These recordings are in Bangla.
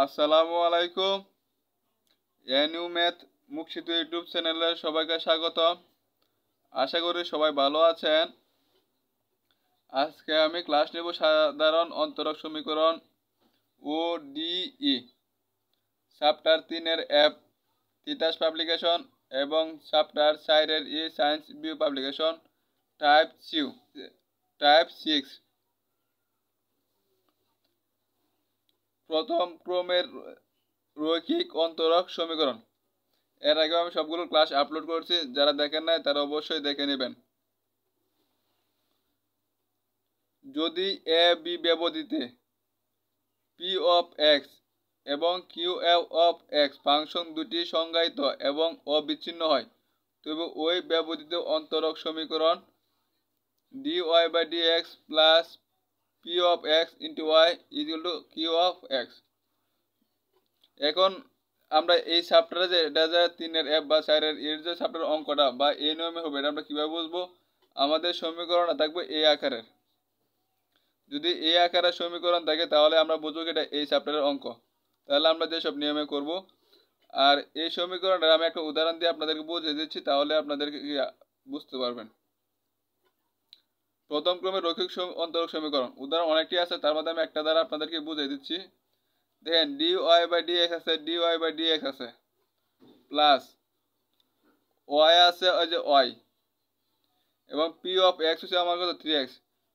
আসসালামু আলাইকুম। এনইউ ম্যাথ মুখশিত ইউটিউব চ্যানেলে সবাইকে স্বাগত। আশা করি সবাই ভালো আছেন। আজকে আমি ক্লাস নেব সাধারণ অন্তরক সমীকরণ ও ডিই চ্যাপ্টার 3 এর এফ তিতাস পাবলিকেশন এবং চ্যাপ্টার 4 এর ই সায়েন্স বিউ পাবলিকেশন টাইপ 6 প্রথম ক্রমের রৈখিক অন্তরক সমীকরণ। এর আগে আমি সবগুলো ক্লাস আপলোড করছি, যারা দেখেন নাই তারা অবশ্যই দেখে নেবেন। যদি A B ব্যবধিতে P of x এবং কিউ অফ এক্স ফাংশন দুটি সংজ্ঞায়িত এবং অবিচ্ছিন্ন হয়, তবে ওই ব্যবধিত অন্তরক সমীকরণ dy by dx plus P of x into y equal to Q of x. এখন আমরা এই চ্যাপ্টারে যে এটা যে 3 এফ বা 4 এর যে চ্যাপ্টারের অঙ্কটা বা এই নিয়মে হবে, এটা আমরা কীভাবে বুঝবো? আমাদের সমীকরণটা থাকবে এই আকারের। যদি এই আকারের সমীকরণ থাকে তাহলে আমরা বুঝবো এটা এই চ্যাপ্টারের অঙ্ক। তাহলে আমরা যেসব নিয়মে করব। আর এই সমীকরণটা আমি একটা উদাহরণ দিয়ে আপনাদেরকে বুঝিয়ে দিচ্ছি, তাহলে আপনাদেরকে বুঝতে পারবেন। প্রথম ক্রমে রৈখিক অন্তরক সমীকরণ উদাহরণ অনেকটি আছে, তার মধ্যে আমি একটা দ্বারা আপনাদেরকে বুঝিয়ে দিচ্ছি। দেখেন dy বাই dx আছে, dy বাই dx আছে, প্লাস ওয়াই আছে ওই যে ওয়াই, এবং পি অফ এক্স হচ্ছে আমার কত 3x,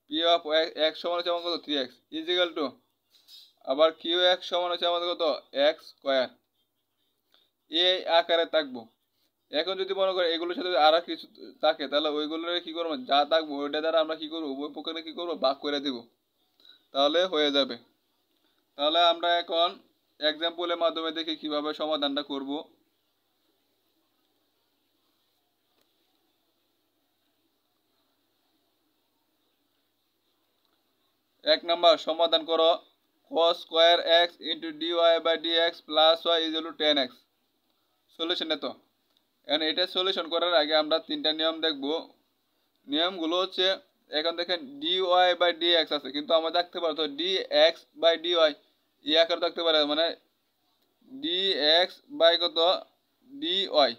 পি অফ এক্স সমান হচ্ছে আমার কত 3x ইজিক্যাল টু আবার কিউ এক্স সমান হচ্ছে আমাদের কত এক্স স্কোয়ার। এই আকারে থাকবো। এখন যদি মনে করি এগুলোর সাথে আর কিছু থাকে, তাহলে ওইগুলোর কি করবো, যা থাকবো ওইটা দ্বারা আমরা কি করবো, উভয় পক্ষে কি করবো, ভাগ করে দিব, তাহলে হয়ে যাবে। তাহলে আমরা এখন এক্সাম্পলের মাধ্যমে দেখি কিভাবে সমাধানটা করব। এক নাম্বার সমাধান করো cos square x into d y by d x plus y equal to 10x। Solution এত। এখন এটা সলিউশন করার আগে আমরা তিনটা নিয়ম দেখব। নিয়মগুলো হচ্ছে, এখন দেখেন ডিওয়াই বাই ডিএক্স আছে, কিন্তু আমরা দেখতে পারতো ডিএক্স বাই ডিওয়াই এই আকারে দেখতে পারে, মানে ডিএক্স বাই কত ডিওয়াই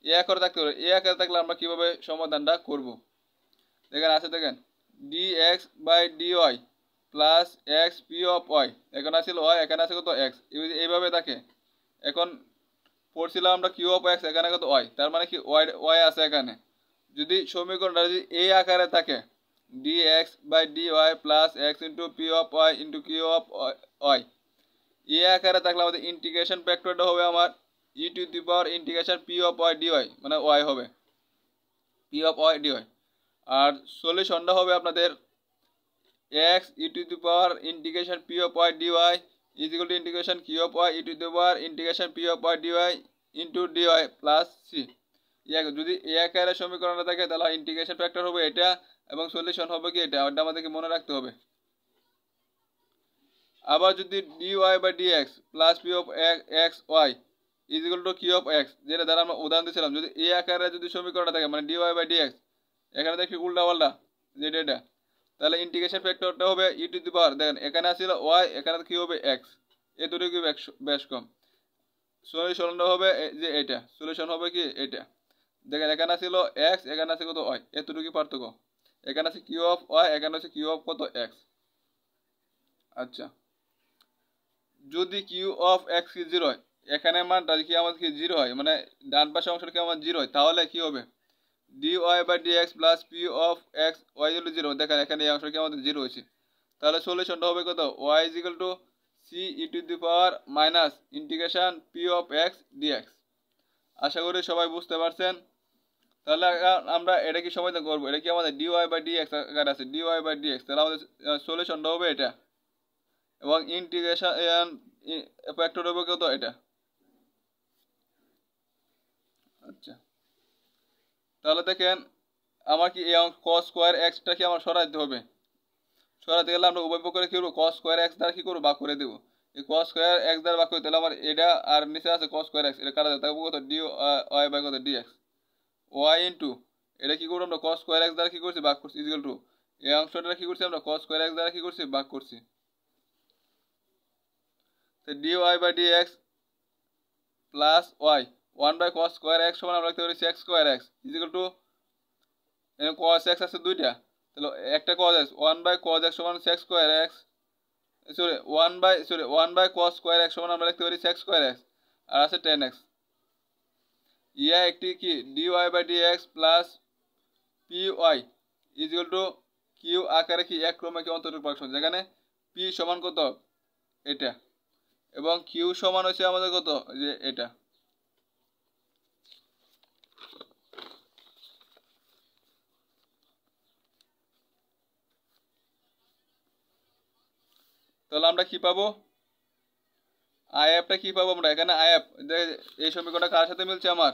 এই আকারে থাকতে পারে। এই আকারে থাকলে আমরা কিভাবে সমাধানটা করব? দেখেন আছে, দেখেন d x by dy plus x P of y, এখানে আছে ওয়াই, এখানে আছে কত এক্স, এইভাবে থাকে। এখন পড়ছিলাম আমরা কিউ অফ এক্স, এখানে কত ওয়াই, তার মানে কি ওয়াই ওয়াই আছে এখানে। যদি সমীকরণটা যদি এই আকারে থাকে dx by dy plus x into p of y into q of y, এই আকারে থাকলে আমাদের ইন্টিগ্রেশন ফ্যাক্টরটা হবে আমার e to the power integration p of y dy, মানে ওয়াই হবে পি অফ ওয়াই ডিওয়াই। আর সলিউশনটা হবে আপনাদের x e to the power integration p of y dy is equal to integration q of y e to the power integration p of y dy into d y plus C. যদি এ আকারের সমীকরণটা থাকে তাহলে ইন্টিগ্রেশন ফ্যাক্টর হবে এটা এবং সলিউশন হবে কি এটা, ওটা আমাদেরকে মনে রাখতে হবে। আবার যদি d y by d x plus P of x y is equal to Q of x, যেটা দ্বারা আমরা উদাহরণ দিয়েছিলাম, যদি এ আকারে যদি সমীকরণটা থাকে মানে ডিওয়াই বাই ডিএক্স, এখানে দেখি উল্টা পাল্টা যেটা এটা, তাহলে ইন্টিগ্রেশন ফ্যাক্টরটা হবে ই টু দি পাওয়ার, দেখেন এখানে আসছিল ওয়াই, এখানে কি হবে এক্স, এ দুটো কি বেশ কম। সলিউশনটা হবে যে এটা, সলিউশন হবে কি এটা, দেখেন এখানে ছিল এক্স, এখানে আছে কত ওয়াই, এতটুকু পার্থক্য। এখানে আছে কিউ অফ ওয়াই, এখানে আছে কিউ অফ কত এক্স। আচ্ছা, যদি কিউ অফ এক্স কি জিরো হয়, এখানে মানটা কি আমাদের কি জিরো হয়, মানে ডান পাশে অংশটা কি আমার জিরো হয়, তাহলে কি হবে d y by d x plus P of x y equal to zero. দেখেন এখানে এই অংশটা কি আমাদের জিরো হয়েছে, তাহলে সলিউশনটা হবে কত y is equal to c e to the power minus integration p of x dx. আশা করি সবাই বুঝতে পারছেন। তাহলে আমরা এটা কি সমাধান করবো, এটা কি আমাদের ডিওয়াই বাই ডিএক্স আকার আছে, ডিওয়াই বাই ডিএক্স, তাহলে আমাদের সলিউশনটা হবে এটা এবং ইন্টিগ্রেশন ফ্যাক্টর হবে কত এটা। আচ্ছা, তাহলে দেখেন আমার কি এই কস স্কোয়ার এক্সটা কি আমার সরাইতে হবে, সরাতে গেলে আমরা উভয় পক্ষে কি করবো, কস স্কোয়ার এক্স দ্বারা কি করবো, ভাগ করে দেবো। এই কস স্কোয়ার এক্স দ্বারা ভাগ করে, তাহলে আমার এটা আর নিচে আছে কস স্কোয়ার এক্স, এটা কাটা যাবে, তারপর কত ডি ওয়াই বাই কত ডিএক্স ওয়াই ইন্টু এটা কি করবো আমরা কস স্কোয়ার এক্স দ্বারা কি করছি, ভাগ করছি ইকুয়াল টু এই অংশটা কি করছি আমরা কস স্কোয়ার এক্স দ্বারা কি করছি, ভাগ করছি। তো dy by dx plus y 1 by cos square x সমান আমরা লিখতে পারি sec square x equal to cos x আছে দুইটা, তাহলে একটা cos x 1 by cos x সমান sec square x, sorry 1 by cos square x সমান আমরা লিখতে পারি sec স্কয়ার x, আর আছে tan x। ইয়া একটি কি dy by dx plus py equal to q আকারে কি এক ক্রমে কি অন্তরক ফাংশন, যেখানে p সমান কত এটা এবং q সমান হচ্ছে আমাদের কত যে এটা। তাহলে আমরা কি পাবো, আইএফটা কি পাবো আমরা এখানে, আইএফ এই সমীকরণটা কার সাথে মিলছে আমার,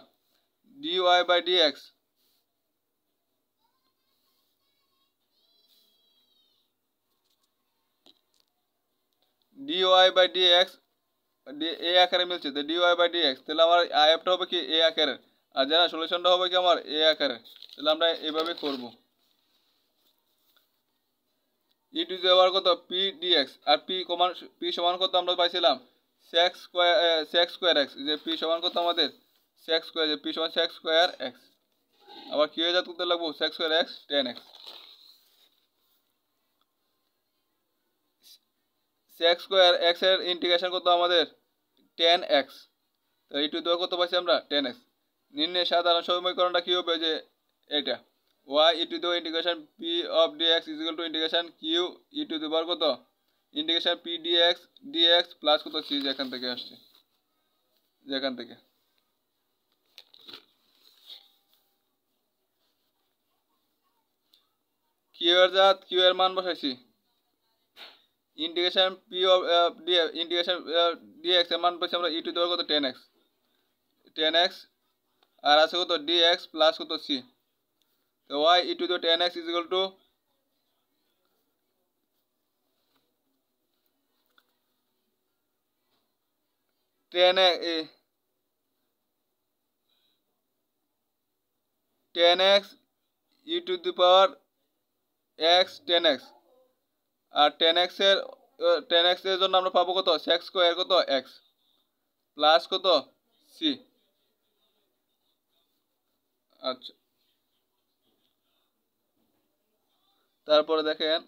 dy by dx dy by dx এ আকারে মিলছে, তো dy বাই dx, তাহলে আমার আইএফটা হবে কি এ আকারের, আর জানা সলিউশনটা হবে কি আমার এ আকারের। তাহলে আমরা এইভাবে করব, ই টু দি পাওয়ার কত পি dx, আর পি সমান কত আমরা পাইছিলাম sec স্কয়ার x, যে পি সমান কত আমাদের sec স্কয়ার, যে পি সমান sec স্কয়ার x, আবার কি হয়ে যাত করতে লাগবো sec square x tan x, sec square x এর ইন্টিগ্রেশন কত আমাদের tan x, তো ই টু দি কত পাইছি আমরা tan x। নিম্নে সাধারণ সমীকরণটা কি হবে যে এটা y e to the integration p of dx is equal to integration q e to the power কত ইন্টিগ্রেশন p dx প্লাস কত c, যেখান থেকে আসছে যেখান থেকে q এর জাত q এর মান বসাইছি, integration p of integration dx এর মান পাইছি আমরা ই টু দি পাওয়ার কত tan x আর আছে কত dx প্লাস কত c, তো y e to the tan x is equal to tan x e to the power x tan x, আর tan x এর জন্য আমরা পাবো কত sec স্কয়ার কত x প্লাস কত c। আচ্ছা, তারপরে দেখেন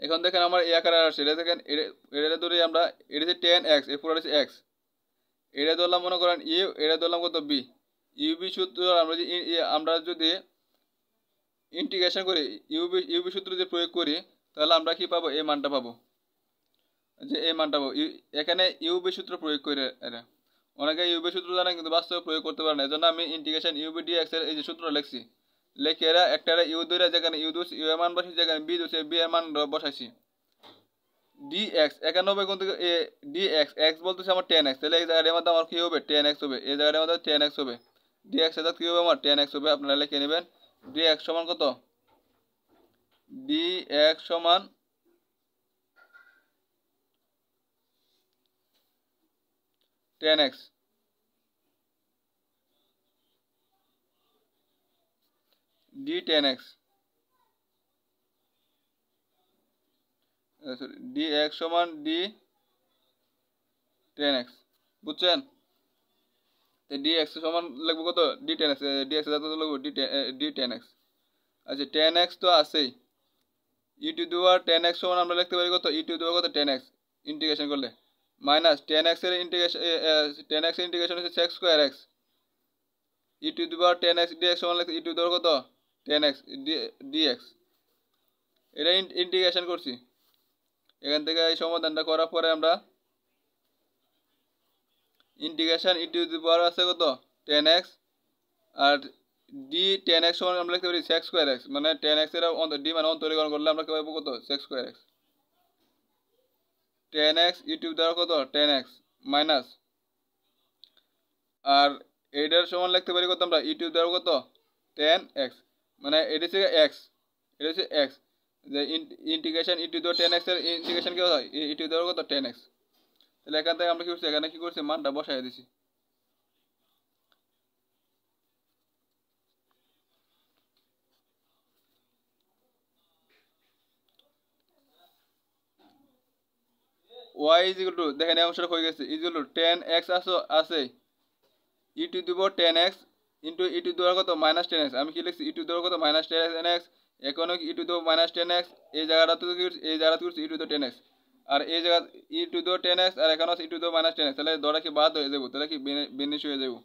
এখন দেখেন আমার এই আকারে আসছে, এটা দেখেন এটা ধরে আমরা এটা হচ্ছে tan x, এর পুরো হচ্ছে x, এটা ধরলাম মনে করেন ইউ, এটা ধরলাম কত বি, ইউবি সূত্র আমরা যদি ইন্টিগ্রেশন করি ইউবি সূত্র যদি প্রয়োগ করি, তাহলে আমরা কি পাবো এই মানটা পাবো, যে এই মানটা পাবো এখানে ইউবি সূত্র প্রয়োগ করে। এটা অনেকে ইউবি সূত্র জানে কিন্তু বাস্তবে প্রয়োগ করতে পারে না, এজন্য আমি ইন্টিগ্রেশন ইউবি ডিএক্স এর এই যে সূত্র লিখছি, লিখে এরা একটা ইউ ধরে যেখানে ইউ এর মান বসাইছি, যেখানে বি দিচ্ছে বি এর মান বসাইছি, ডিএক্স 91 কোণ থেকে ডিএক্স এক্স বলতেছে আমার tan x, তাহলে এই জায়গাটার মধ্যে আমার কি হবে tan x হবে, এই জায়গাটার মধ্যে tan x হবে, ডিএক্স এর কি হবে আমার tan x হবে। আপনারা লিখে নেবেন ডিএক্স সমান কত, ডিএক্স সমান tan x d tan x, sorry dx সমান d tan x, বুঝছেন? তো dx সমান লিখবো কত d tan x, dx এর কত লিখবো d tan x। আচ্ছা tan x তো আছেই, e two the power tan x সমান আমরা লিখতে পারি কত e টু দি পাওয়ার কত tan x ইন্টিগ্রেশন করলে, মাইনাস tan x এর ইন্টিগ্রেশন tan x এর ইন্টিগ্রেশন হচ্ছে sec square x, e two the power tan x dx সমান লিখতে e টু দি পাওয়ার কত tan x dx, এটা ইন্টিগ্রেশন করছি। এখান থেকে এই সমাধানটা করার পরে আমরা ইন্টিগ্রেশন ই টু দি পাওয়ার আছে কত tan x, আর ডি tan x সমান আমরা লিখতে পারি sec স্কয়ার x, মানে tan x এর ডি মানে অন্তরীকরণ করলে আমরা পাবো কত sec square x, tan x e to the power কত tan x মাইনাস, আর এইটার সমান লিখতে পারি কত আমরা ই টু দি পাওয়ার কত tan x, মানে এটা হচ্ছে x, এটা হচ্ছে x, যে integration E to the power tan x এর ইন্টিগ্রেশন কি হয় ই টু দি পাওয়ার কত tan x। তাহলে এখান থেকে আমরা কি করছি, এখানে কি করছি মানটা বসাই দিছি। y ইজ ইকুয়াল টু দেখেন এই অংশটা হয়ে গেছে ইজ ইকুয়াল টু 10x আছে e to the power 10x into e to the power কত -10x আমি কি লিখছি ই টু দি পাওয়ার কত -10x এখন ই টু দি পাওয়ার -10x এই জায়গাটা তো এই জায়গাটা কি ই টু দি 10x আর এই জায়গা ই টু দি 10x আর এখানে আছে ই টু দি -10x তাহলে দড়া কি বাদ হয়ে যাবে তাহলে কি বিনিশ হয়ে যাবে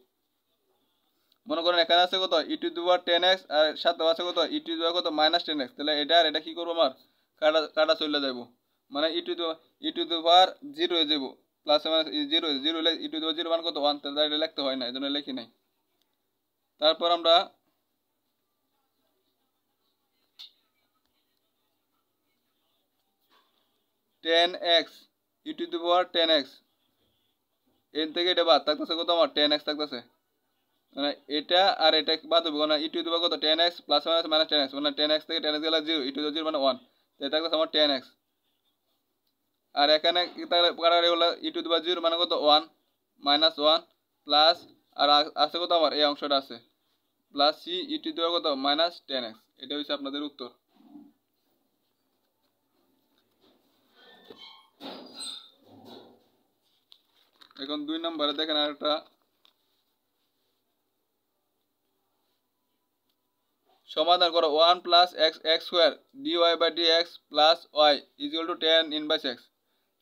মনে করেন এখানে আছে কত e to the power 10x আর সাথে আছে কত ই টু দি পাওয়ার কত -10x তাহলে এটা আর এটা কি করব আমার কাটা চলে যাব মানে ই টু দি পাওয়ার 0 হয়ে যাব প্লাস মাইনাস 0 হলে ই টু দি পাওয়ার 0 মান কত 1 তাহলে এটা লিখতে হয় না এজন্য লিখি নাই তারপর আমরা 10x E to the power 10x এর থেকে এটা বাদ থাকতেছে কত আমার 10x থাকতেছে মানে এটা আর এটা বাদ হবে না ই টু দি পাওয়ার কত 10x প্লাস মাইনাস -10x মানে 10x থেকে 10x গেলে 0 ই টু দি 0 মানে 1 এটা থাকতেছে আমার 10x আর এখানে তাহলে কাটাকাটি হলো ই টু দি পাওয়ার 0 মানে কত 1 -1 প্লাস আর আছে কত আমার এই অংশটা আছে plus c e to the power কত -10x এটা হচ্ছে আপনাদের উত্তর এখন 2 নম্বরে দেখেন আরেকটা সমাধান করো 1 plus x square dy by dx plus y is equal to 10 inverse x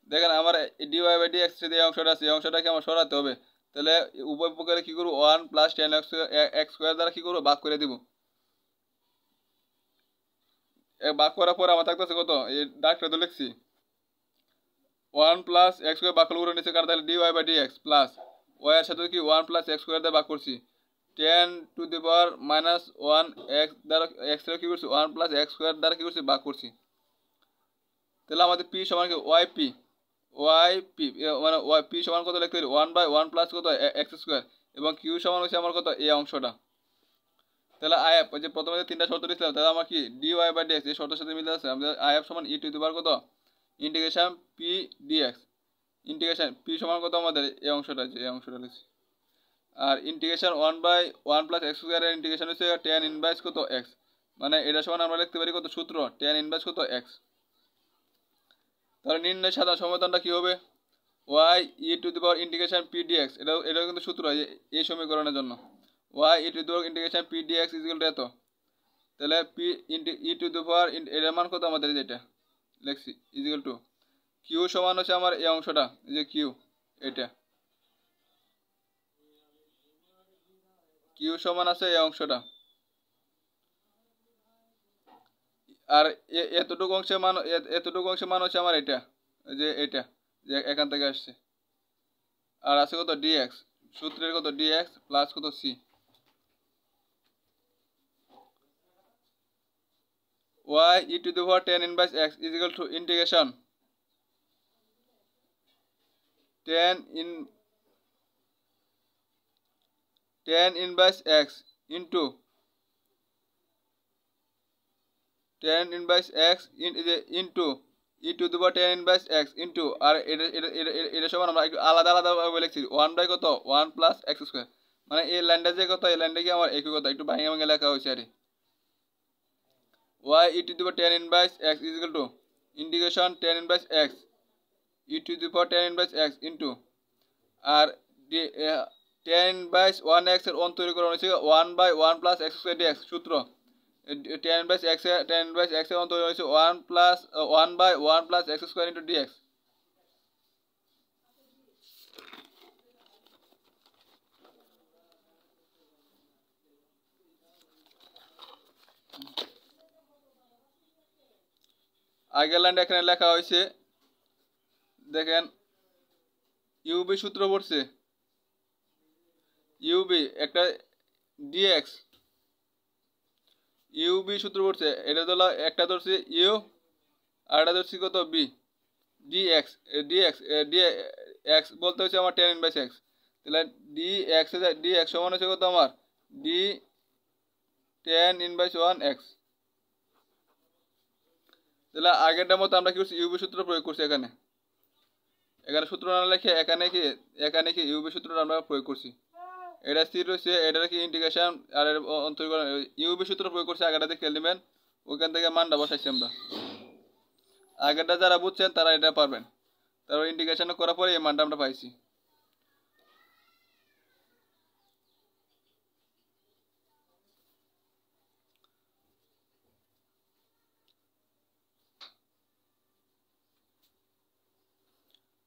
দেখেন আমার dy বাই dx এর এই অংশটা আছে এই অংশটাকে আমার সরাতে হবে তাহলে উভয় পক্ষে কি করব 1 প্লাস 10 x স্কয়ার দ্বারা কি করব ভাগ করে দিব এই ভাগ করার পর আমার থাকতেছে কত এই ডাকটা তো লিখছি 1 প্লাস x স্কয়ার ভাগ করে নিচে কার তাহলে dy by dx plus y এর সাথে কি 1 প্লাস x স্কয়ার দ্বারা ভাগ করছি 10 টু দি পাওয়ার -1 x দ্বারা x এর কি করছি 1 প্লাস x স্কয়ার দ্বারা কি করছি ভাগ করছি তাহলে আমাদের p সমান কি yp মানে p সমান কত লিখতে পারি 1 বাই 1 প্লাস কত x স্কয়ার এবং q সমান হচ্ছে আমার কত এই অংশটা তাহলে if ওই যে প্রথমে যে তিনটা শর্ত দিয়েছিলাম তাহলে আমার কি dy বাই dx এই শর্তের সাথে মিলে আছে আমাদের if সমান e টু দি পাওয়ার কত integration p dx integration p সমান কত আমাদের এই অংশটা যে এই অংশটা লিখছি আর integration 1 by 1 plus x square এর ইন্টিগ্রেশন হচ্ছে tan ইনভার্স কত x মানে এটা সমান আমরা লিখতে পারি কত সূত্র tan ইনভার্স কত x তাহলে নির্ণয় সাধারণ সমাধানটা কি হবে y e two the power integration p dx এটা কিন্তু সূত্র এই সমীকরণের জন্য y e two the power integration p dx equal to এত তাহলে p e টু দি পাওয়ার এর মান কত আমাদের যেটা লিখছি ইকুয়াল টু q সমান হচ্ছে আমার এই অংশটা এই যে q এটা q সমান আছে এই অংশটা আর এতটুকু অংশের মান হচ্ছে আমার এটা যে এটা যে এখান থেকে আসছে আর আছে কত dx সূত্রের কত dx প্লাস কত c y e to the power 10 inverse x is equal to integration 10 inverse x into 10 inverse x into e to the power 10 inverse x into আর এটা সমান আমরা একটু আলাদা ভাবে লিখছি 1 বাই কত 1 প্লাস x স্কয়ার মানে এই লাইনটা যে কত এই লাইনটা কি আমার একই কথা একটু ভাঙে ভাঙে লেখা হয়েছে আরে y e to the power 10 inverse x is equal to integration 10 inverse x e to the power 10 inverse x into R 10 inverse 1x এর অন্তরী করা হয়েছে 1 by 1 plus x square dx সূত্র 10 inverse x এর অন্তরী হয়েছে 1 plus 1 by 1 plus x square into dx আগের লাইনটা এখানে লেখা হয়েছে দেখেন ইউবি সূত্র পড়ছে ইউবি একটা dx ইউবি সূত্র পড়ছে এটা হলো একটা ধরছি ইউ আর এটা ধরছি কত বি dx বলতে হচ্ছে আমার 10 ইনভার্স x তাহলে dx সমান হচ্ছে কত আমার d 10 ইনভার্স 1x তাহলে আগেরটার মতো আমরা কি করছি ইউবি সূত্র প্রয়োগ করছি এখানে সূত্র না লিখে এখানে কি ইউবি সূত্রটা আমরা প্রয়োগ করছি এটা স্থির রয়েছে এটার কি ইন্টিগ্রেশন আর অন্তরীকরণ ইউবি সূত্র প্রয়োগ করছে আগেরটাতে খেয়াল নেবেন ওইখান থেকে মানটা বসাইছি আমরা আগেরটা যারা বুঝছেন তারা এটা পারবেন তারপর ইন্টিগ্রেশন করার পরে এই মানটা আমরা পাইছি।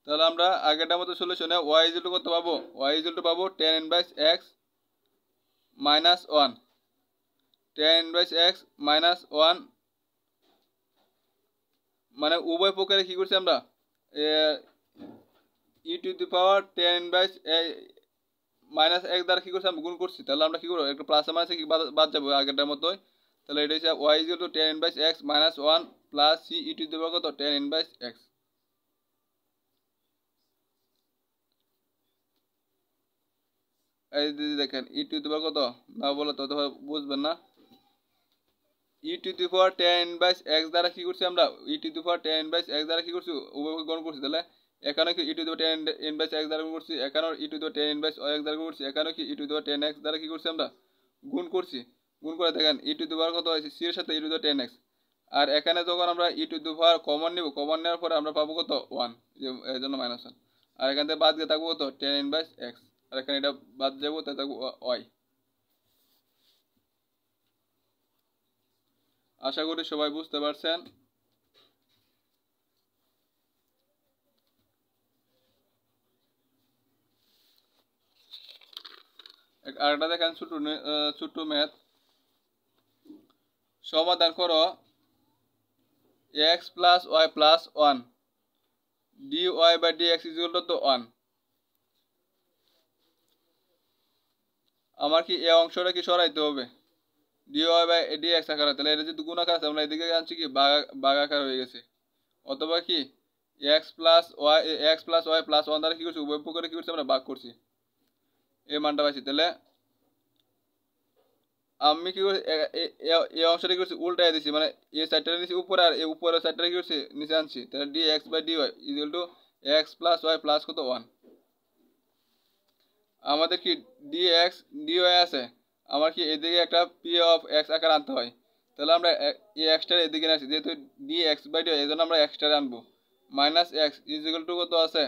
তাহলে আমরা আগেরটার মতো সলিউশনে y ইজ কত পাবো, y ইজ পাবো tan inverse x minus 1, tan inverse x minus 1, মানে উভয় পক্ষে কি করছি আমরা e to the power tan inverse minus x দ্বারা কি করছি আমরা গুণ করছি। তাহলে আমরা কি করবো, একটা প্লাস মাইনাসে কি বাদ যাবো আগেরটার মতোই। তাহলে এটা হচ্ছে y is tan inverse x minus 1 plus c e to the power কত tan ইনভার্স x। এই দিদি দেখেন ই টু দি পাওয়ার কত না বলে তো বুঝবেন না। E to the power tan inverse x দ্বারা কি করছি আমরা, e to the power tan inverse x দ্বারা কি করছি উভয় গুণ করছি। তাহলে এখানে কি e to the power tan inverse x দ্বারা গুণ করছি, এখানে e to the power tan inverse x দ্বারা গুণ করছি, এখানে কি e to the power tan x দ্বারা কি করছি আমরা গুণ করছি। গুণ করে দেখেন ই টু দি পাওয়ার কত হয়েছে c এর সাথে e to the power tan x। আর এখানে যখন আমরা e to the power common নিব, কমন নেওয়ার পরে আমরা পাবো কত 1, এর জন্য মাইনাস 1। আর এখান থেকে বাদ দিয়ে থাকবো কত tan ইনভার্স x, আর এখানে এটা বাদ যাবো তাই থাকবো y। আশা করি সবাই বুঝতে পারছেন। আরেকটা দেখেন ছোট্ট ম্যাথ, সমাধান করো x plus y plus 1 dy by dx is equal to 1। আমার কি এই অংশটা কি সরাইতে হবে dy বাই dx আকারে, তাহলে এটা যদি গুণ আকার আছে আমরা এদিকে আনছি কি ভাগ আকার হয়ে গেছে। অথবা কি x প্লাস y প্লাস 1 দ্বারা কি করছি উভয় পক্ষে কি করছি আমরা ভাগ করছি, এই মানটা পাইছি। তাহলে আমি কি করছি এই অংশটা কি করছি উল্টাই দিছি, মানে এই সাইডটা নিয়েছি উপরে আর এই উপরের সাইডটা কি করছি নিচে আনছি। তাহলে dx by dy equal to x plus y plus কত 1। আমাদের কি dx dy আছে, আমার কি এদিকে একটা p অফ x আকার আনতে হয়। তাহলে আমরা এই xটা এদিকে নিয়ে আসি, যেহেতু dx বাই dy এই জন্য আমরা xটা আনবো। Minus x is equal two কত আছে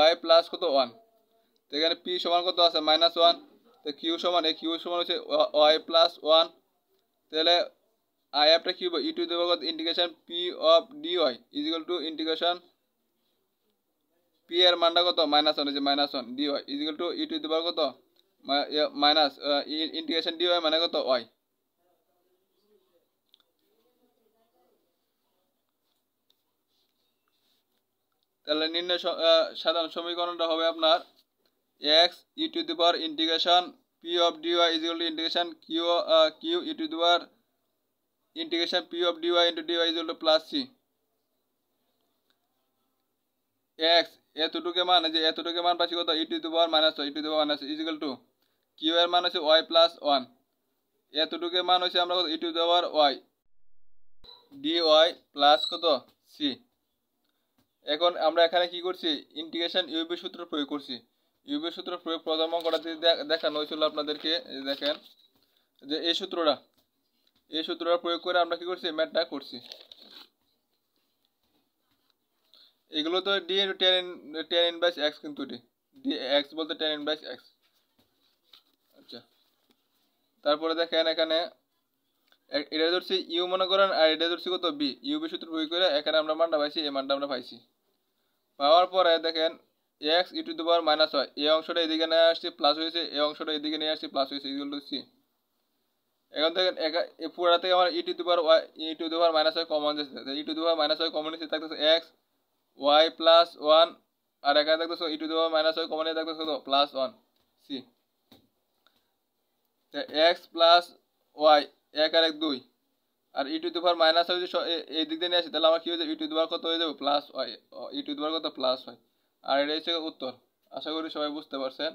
y প্লাস কত 1। তো এখানে p সমান কত আছে মাইনাস 1, তো q সমান এই q সমান হচ্ছে y প্লাস 1। তাহলে i একটা কি হবে e to the power integration p of dy is equal to integration p এর মানটা কত মাইনাস 1 হচ্ছে minus 1 dy is equal to e to the power কত মাইনাস ইন্টিগ্রেশন dy মানে কত y। তাহলে নির্ণয় সাধারণ সমীকরণটা হবে আপনার x e to the power integration p of dy is equal to integration q e to the power integration p of dy into dy is equal to plus c। x এতটুকু মান যে এতটুকু মান পাচ্ছি কত e to the power minus e to the power minus is equal to q এর মান হচ্ছে y প্লাস 1, এতটুকু মান হচ্ছে আমরা কত e to the power y dy plus কত c। এখন আমরা এখানে কি করছি ইন্টিগ্রেশন ইউবি সূত্র প্রয়োগ করছি। ইউবি সূত্র প্রয়োগ প্রথম অঙ্কটা দেখানো হয়েছিল আপনাদেরকে, দেখেন যে এই সূত্রটা প্রয়োগ করে আমরা কি করছি ম্যাথটা করছি। এগুলো তো ডি tan ইনভার্স x, কিন্তু ডি x বলতে tan ইনভার্স x। আচ্ছা, তারপরে দেখেন এখানে এটা ধরছি ইউ মনে করেন আর এটা ধরছি কত বি। ইউবি সূত্র প্রয়োগ করে এখানে আমরা মানটা পাইছি, এই মানটা আমরা পাইছি। পাওয়ার পরে দেখেন x e to the power minus হয়, এই অংশটা এদিকে নিয়ে আসছি প্লাস হয়েছে, এই অংশটা এদিকে নিয়ে আসছি প্লাস হয়েছে ইকুয়াল টু c। এখন দেখেন এই পুরোটা থেকে আমার e to the power e to the power minus হয় কমন যাচ্ছে, e to the power minus হয় কমন নিচ্ছে থাকতেছে x y প্লাস 1, আর এখানে থাকতেছে e to the power minus হয় কমন নিয়ে থাকতেছে কত plus 1 c। x plus y 1 আর 1 2, আর e to the power minus হয় এই দিক দিয়ে নিয়ে আসি, তাহলে আমার কি হয়ে যাবে ই টু দি পাওয়ার কত হয়ে যাবে plus y, e to the power কত প্লাস হয়। আর এটা হচ্ছে উত্তর। আশা করি সবাই বুঝতে পারছেন।